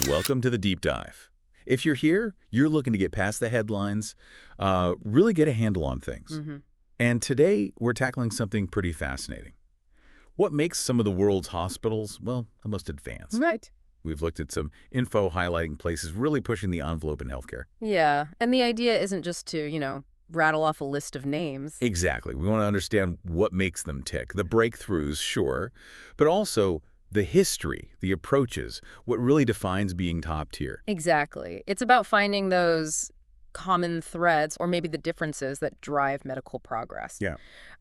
Welcome to the deep dive. If you're here, you're looking to get past the headlines, really get a handle on things. hmm And today, we're tackling something pretty fascinating. What makes some of the world's hospitals, well, the most advanced? Right. We've looked at some info highlighting places really pushing the envelope in healthcare. Yeah, and the idea isn't just to, rattle off a list of names. Exactly. We want to understand what makes them tick. The breakthroughs, sure, but also the history, the approaches, what really defines being top tier. Exactly. It's about finding those common threads or maybe the differences that drive medical progress. Yeah.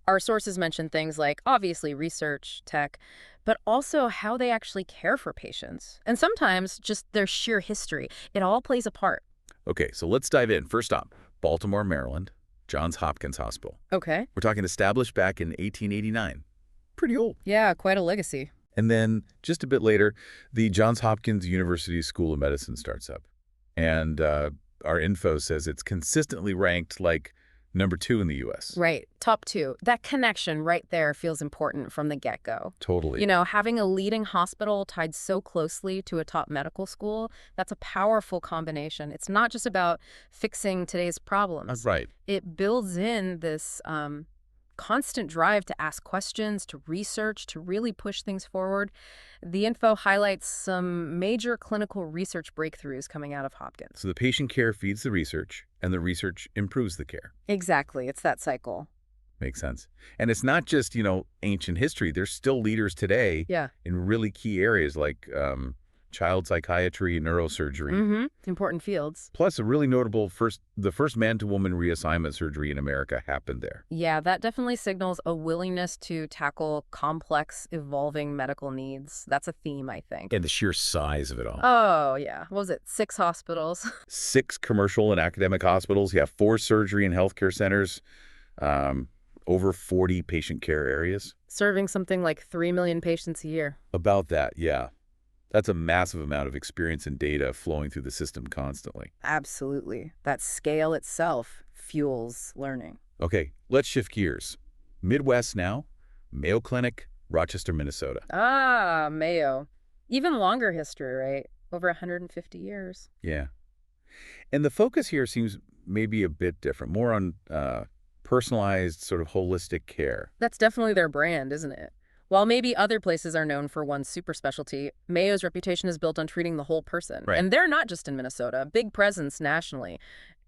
Our sources mention things like, obviously, research, tech, but also how they actually care for patients. And sometimes just their sheer history. It all plays a part. Okay, so let's dive in. First up, Baltimore, Maryland, Johns Hopkins Hospital. Okay. We're talking established back in 1889. Pretty old. Yeah, quite a legacy. And then just a bit later, the Johns Hopkins University School of Medicine starts up. And our info says it's consistently ranked like #2 in the U.S. Right. Top two. That connection right there feels important from the get-go. Totally. Having a leading hospital tied so closely to a top medical school, that's a powerful combination. It's not just about fixing today's problems. Right. It builds in this constant drive to ask questions, to research, to really push things forward. The info highlights some major clinical research breakthroughs coming out of Hopkins. So the patient care feeds the research, and the research improves the care. Exactly. It's that cycle. Makes sense. And it's not just, ancient history. There's still leaders today Yeah. in really key areas like child psychiatry, neurosurgery. Important fields. Plus, a really notable the first man-to-woman reassignment surgery in America happened there. Yeah, that definitely signals a willingness to tackle complex, evolving medical needs. That's a theme, I think. And the sheer size of it all. Oh, yeah. What was it? 6 hospitals. 6 commercial and academic hospitals. You have 4 surgery and healthcare centers, over 40 patient care areas. Serving something like 3 million patients a year. About that, yeah. That's a massive amount of experience and data flowing through the system constantly. Absolutely. That scale itself fuels learning. Okay, let's shift gears. Midwest now, Mayo Clinic, Rochester, Minnesota. Ah, Mayo. Even longer history, right? Over 150 years. Yeah. And the focus here seems maybe a bit different, more on personalized, sort of holistic care. That's definitely their brand, isn't it? While maybe other places are known for one super specialty, Mayo's reputation is built on treating the whole person. Right. And they're not just in Minnesota, big presence nationally,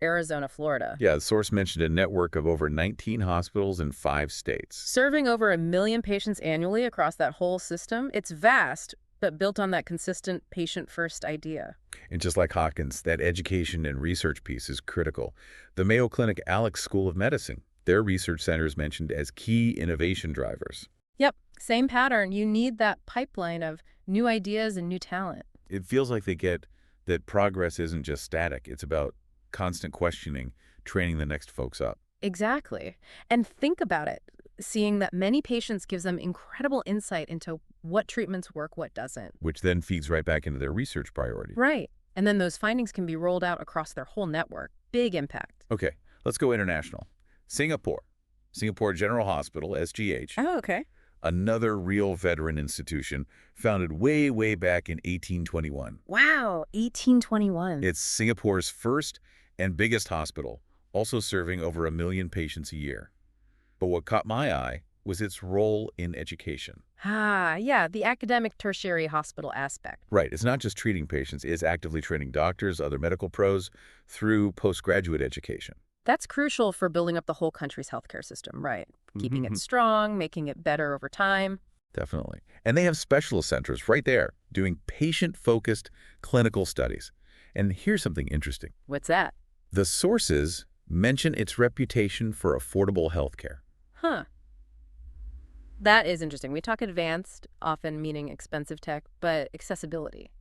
Arizona, Florida. Yeah, the source mentioned a network of over 19 hospitals in 5 states. Serving over 1 million patients annually across that whole system, it's vast, but built on that consistent patient-first idea. And just like Hopkins, that education and research piece is critical. The Mayo Clinic Alex School of Medicine, their research center is mentioned as key innovation drivers. Yep, same pattern. You need that pipeline of new ideas and new talent. It feels like they get that progress isn't just static. It's about constant questioning, training the next folks up. Exactly. And think about it. Seeing that many patients gives them incredible insight into what treatments work, what doesn't. Which then feeds right back into their research priority. Right. And then those findings can be rolled out across their whole network. Big impact. Okay, let's go international. Singapore General Hospital, SGH. Oh, okay. Another real veteran institution founded way, way back in 1821. Wow, 1821. It's Singapore's first and biggest hospital, also serving over 1 million patients a year. But what caught my eye was its role in education. Ah, yeah, the academic tertiary hospital aspect. Right, it's not just treating patients, it's actively training doctors, other medical pros, through postgraduate education. That's crucial for building up the whole country's healthcare system, right? Keeping it strong, making it better over time. Definitely. And they have specialist centers right there doing patient-focused clinical studies. And here's something interesting. What's that? The sources mention its reputation for affordable healthcare. Huh. That is interesting. We talk advanced, often meaning expensive tech, but accessibility.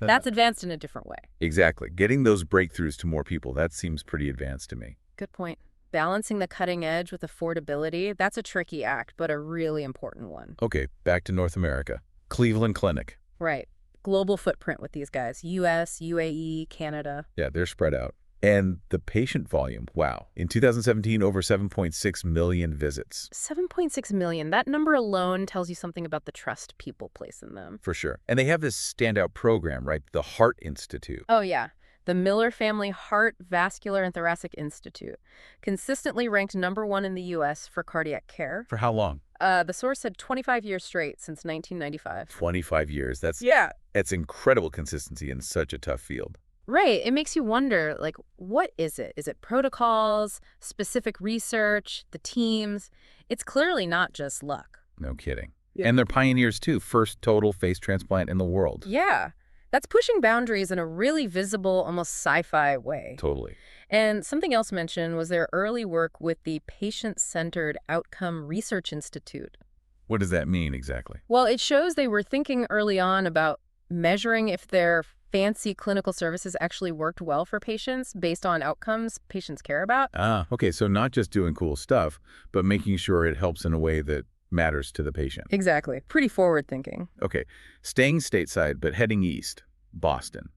That's advanced in a different way. Exactly. Getting those breakthroughs to more people, that seems pretty advanced to me. Good point. Balancing the cutting edge with affordability, that's a tricky act, but a really important one. Okay, back to North America. Cleveland Clinic. Right. Global footprint with these guys. US, UAE, Canada. Yeah, they're spread out. And the patient volume, wow. In 2017, over 7.6 million visits. 7.6 million. That number alone tells you something about the trust people place in them. For sure. And they have this standout program, right? The Heart Institute. Oh, yeah. The Miller Family Heart, Vascular, and Thoracic Institute. Consistently ranked #1 in the U.S. for cardiac care. For how long? The source said 25 years straight since 1995. 25 years. Yeah. That's incredible consistency in such a tough field. Right. It makes you wonder, like, what is it? Is it protocols, specific research, the teams? It's clearly not just luck. No kidding. Yeah. And they're pioneers, too. First total face transplant in the world. Yeah. That's pushing boundaries in a really visible, almost sci-fi way. Totally. And something else mentioned was their early work with the Patient-Centered Outcome Research Institute. What does that mean exactly? Well, it shows they were thinking early on about measuring if their fancy clinical services actually worked well for patients based on outcomes patients care about. Okay, so not just doing cool stuff, but making sure it helps in a way that matters to the patient. Exactly. Pretty forward thinking. Okay, staying stateside, but heading east, Boston,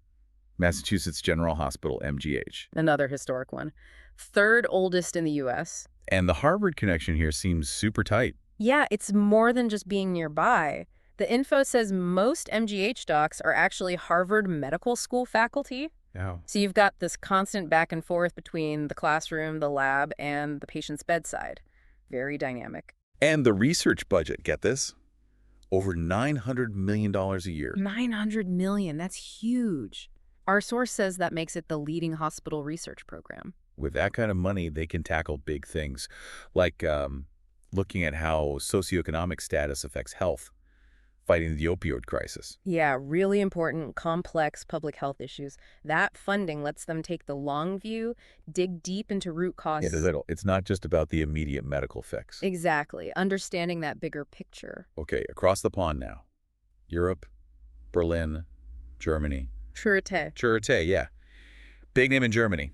Massachusetts General Hospital, MGH. Another historic one. Third oldest in the U.S. And the Harvard connection here seems super tight. Yeah, it's more than just being nearby. The info says most MGH docs are actually Harvard Medical School faculty. Yeah. So you've got this constant back and forth between the classroom, the lab, and the patient's bedside. Very dynamic. And the research budget, get this? Over $900 million a year. 900 million, that's huge. Our source says that makes it the leading hospital research program. With that kind of money, they can tackle big things, like looking at how socioeconomic status affects health, fighting the opioid crisis. Yeah, really important, complex public health issues. That funding lets them take the long view, dig deep into root causes. It's not just about the immediate medical fix. Exactly, understanding that bigger picture. Okay, across the pond now. Europe, Berlin, Germany. Charité, yeah. Big name in Germany.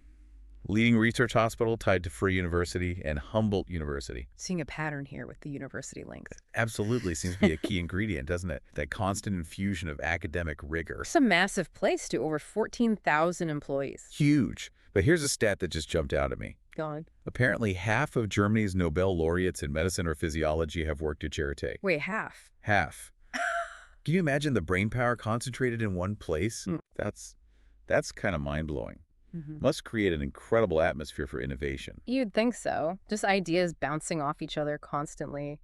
Leading research hospital tied to Free University and Humboldt University. Seeing a pattern here with the university links. Absolutely seems to be a key ingredient, doesn't it? That constant infusion of academic rigor. It's a massive place to over 14,000 employees. Huge. But here's a stat that just jumped out at me. Go on. Apparently, half of Germany's Nobel laureates in medicine or physiology have worked at Charité. Wait, half? Half. Can you imagine the brainpower concentrated in one place? That's kind of mind-blowing. Must create an incredible atmosphere for innovation. You'd think so. Just ideas bouncing off each other constantly.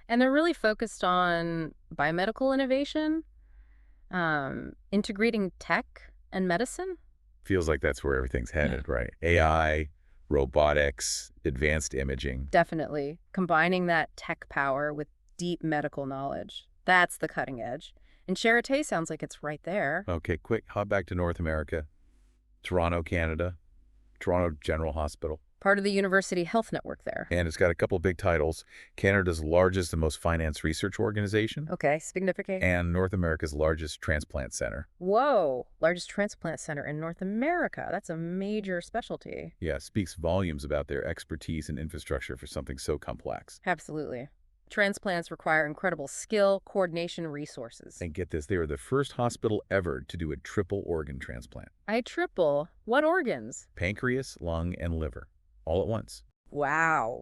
And they're really focused on biomedical innovation, integrating tech and medicine. Feels like that's where everything's headed, right? AI, robotics, advanced imaging. Definitely. Combining that tech power with deep medical knowledge. That's the cutting edge. And Charité sounds like it's right there. Okay, quick, hop back to North America. Toronto, Canada. Toronto General Hospital. Part of the University Health Network there. And it's got a couple big titles. Canada's largest and most financed research organization. Okay, significant. And North America's largest transplant center. Whoa, largest transplant center in North America. That's a major specialty. Yeah, speaks volumes about their expertise and infrastructure for something so complex. Absolutely. Transplants require incredible skill, coordination, resources. And get this, they were the first hospital ever to do a triple organ transplant. Triple? What organs? Pancreas, lung, and liver. All at once. Wow.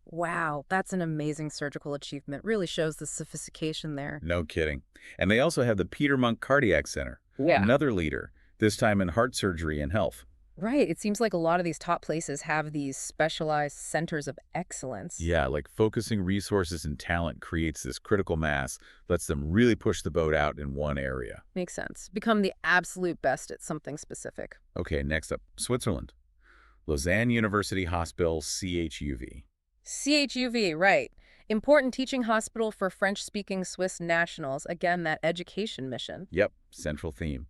Wow. That's an amazing surgical achievement. Really shows the sophistication there. No kidding. And they also have the Peter Munk Cardiac Center. Yeah. Another leader, this time in heart surgery and health. Right. It seems like a lot of these top places have these specialized centers of excellence. Yeah, like focusing resources and talent creates this critical mass, lets them really push the boat out in one area. Makes sense. Become the absolute best at something specific. Okay, next up, Switzerland. Lausanne University Hospital, CHUV. CHUV, right. Important teaching hospital for French-speaking Swiss nationals. Again, that education mission. Yep, central theme.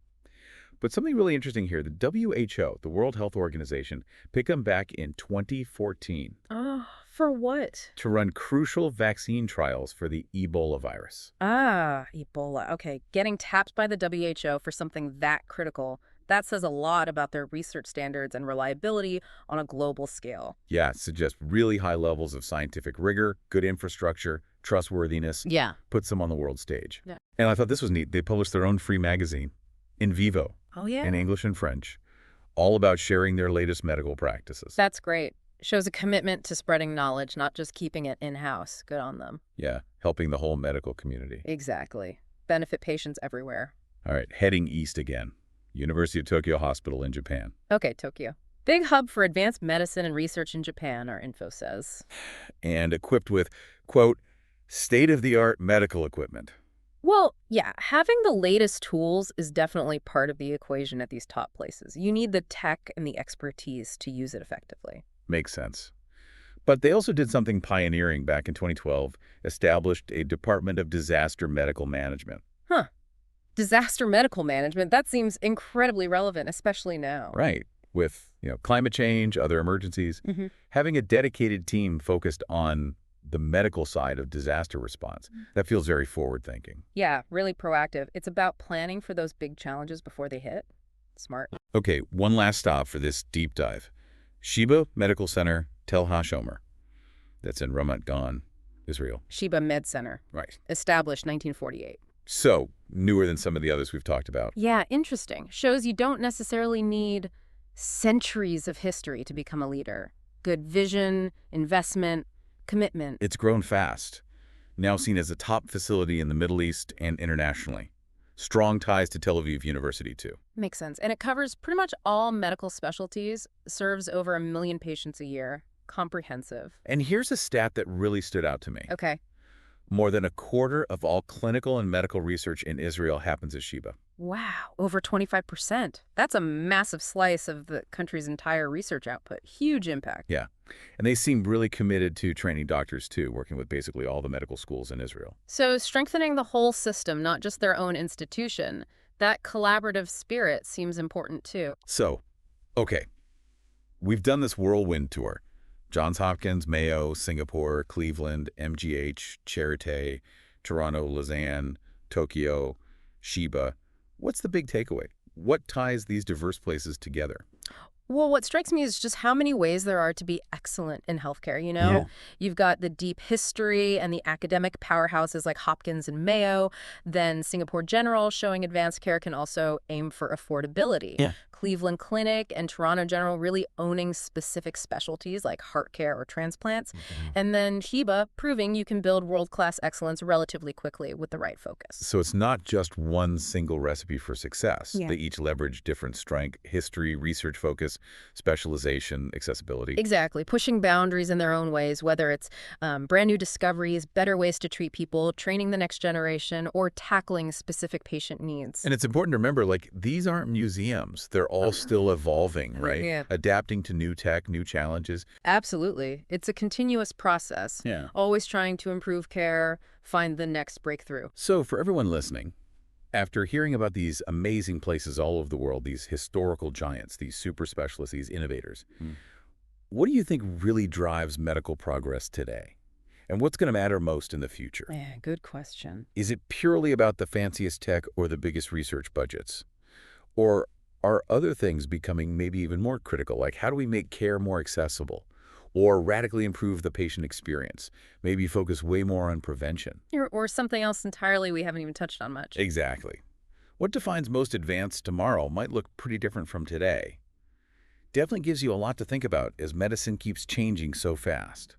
But something really interesting here, the WHO, the World Health Organization, picked them back in 2014. Oh, for what? To run crucial vaccine trials for the Ebola virus. Ebola. Okay, getting tapped by the WHO for something that critical. That says a lot about their research standards and reliability on a global scale. Yeah, it suggests really high levels of scientific rigor, good infrastructure, trustworthiness. Yeah. Puts them on the world stage. Yeah. And I thought this was neat. They published their own free magazine, In Vivo. Oh, yeah? In English and French. all about sharing their latest medical practices. That's great. Shows a commitment to spreading knowledge, not just keeping it in-house. Good on them. Yeah, helping the whole medical community. Exactly. Benefit patients everywhere. All right, heading east again. University of Tokyo Hospital in Japan. Okay, Tokyo. Big hub for advanced medicine and research in Japan, our info says. And equipped with, quote, state-of-the-art medical equipment. Well, yeah, having the latest tools is definitely part of the equation at these top places. You need the tech and the expertise to use it effectively. Makes sense. But they also did something pioneering back in 2012, established a Department of Disaster Medical Management. Huh. Disaster medical management, that seems incredibly relevant, especially now. Right. With, climate change, other emergencies, having a dedicated team focused on the medical side of disaster response. That feels very forward-thinking. Yeah, really proactive. It's about planning for those big challenges before they hit. Smart. Okay, one last stop for this deep dive. Sheba Medical Center, Tel HaShomer. That's in Ramat Gan, Israel. Sheba Med Center. Right. Established 1948. So, newer than some of the others we've talked about. Yeah, interesting. Shows you don't necessarily need centuries of history to become a leader. Good vision, investment, commitment. It's grown fast, now seen as a top facility in the Middle East and internationally. Strong ties to Tel Aviv University, too. Makes sense. And it covers pretty much all medical specialties, serves over 1 million patients a year. Comprehensive. And here's a stat that really stood out to me. Okay. More than a quarter of all clinical and medical research in Israel happens at Sheba. Wow, over 25%. That's a massive slice of the country's entire research output. Huge impact. Yeah. And they seem really committed to training doctors, too, working with basically all the medical schools in Israel. So strengthening the whole system, not just their own institution, that collaborative spirit seems important, too. So, okay, we've done this whirlwind tour. Johns Hopkins, Mayo, Singapore, Cleveland, MGH, Charité, Toronto, Lausanne, Tokyo, Sheba. What's the big takeaway? What ties these diverse places together? Well, what strikes me is just how many ways there are to be excellent in healthcare, Yeah. You've got the deep history and the academic powerhouses like Hopkins and Mayo. Then Singapore General showing advanced care can also aim for affordability. Yeah. Cleveland Clinic and Toronto General really owning specific specialties like heart care or transplants. And then Sheba proving you can build world-class excellence relatively quickly with the right focus. So it's not just one single recipe for success. Yeah. They each leverage different strength, history, research focus, specialization, accessibility. Exactly. Pushing boundaries in their own ways, whether it's brand new discoveries, better ways to treat people, training the next generation, or tackling specific patient needs. And it's important to remember, these aren't museums. They're all still evolving, right? Yeah. Adapting to new tech, new challenges. Absolutely. It's a continuous process. Yeah. Always trying to improve care, find the next breakthrough. So for everyone listening, after hearing about these amazing places all over the world, these historical giants, these super specialists, these innovators, what do you think really drives medical progress today? And what's going to matter most in the future? Yeah, good question. Is it purely about the fanciest tech or the biggest research budgets? Or are other things becoming maybe even more critical, like how do we make care more accessible? Or radically improve the patient experience? Maybe focus way more on prevention? Or something else entirely we haven't even touched on much. Exactly. What defines most advanced tomorrow might look pretty different from today. Definitely gives you a lot to think about as medicine keeps changing so fast.